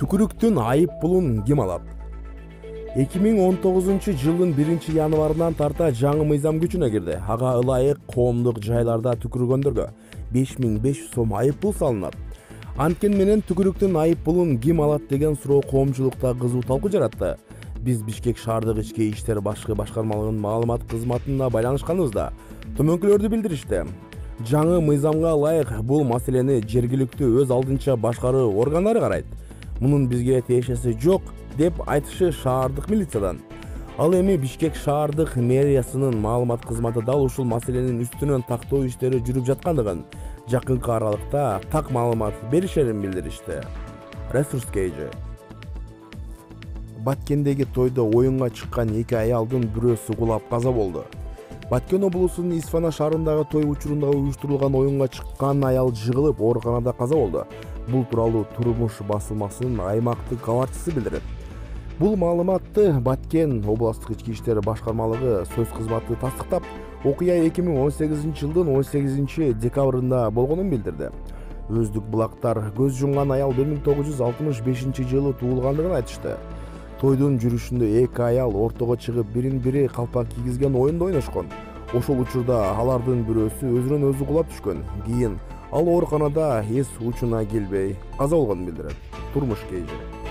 Түкүрүктүн айып пулун ким алат? 2019-жылдын 1-январынан тарта жаңы мыйзам күчүнө кирди. Ага ылайык коомдук жайларда түкүргөндөргө 5500 сом айып пул салынат. Анткени менен түкүрүктүн айып пулун ким алат деген суроо коомчулукта кызуу талкуу жаратты. Биз Бишкек шаардык ички иштер башкы башкармалыгынын маалымат кызматына байланышканыбызда төмөнкүлөрдү билдиришти. Жаңы мыйзамга ылайык бул маселени жергиликтүү өз алдынча башкаруу органдары карайт. Мунун бизге тиешеси жок деп айтышы шаардык милициядан. Ал эми Бишкек шаардык мэриясынын маалымат кызматы дал ушул маселенин үстүнөн тактоо иштери жүрүп жаткандыгын, жакынкы аралыкта так маалымат беришерин билдиришти. Ресурс Кейжи. Баткендеги тойдо оюнга чыккан 2 аялдын бирөөсү кулап каза болду. Баткен облусунун Исфана шаарындагы той учурунда уюштурулган оюнга чыккан аял жыгылып, ооруканада каза болду. Бул тууралуу Турмуш басылмасынын аймактык кабарчысы билдирет. Бул маалыматты Баткен областык ички иштер башкармалыгы сөз кызматы тастыктап, окуя 2018-жылдын 18-декабрында болгонун билдирди. Өздүк булактар көз жумган аял 1965-жылы туулгандыгын айтышты. Тойдун жүрүшүндө 2 аял ортого чыгып, бирин-бири калпак кийгизген оюнду ойношкон. Ошол учурда алардын бирөөсү өзүнөн өзү кулап түшкөн. Кийин ал ооруканада эс учуна келбей каза болгонун билдирет. Турмуш Кейжи.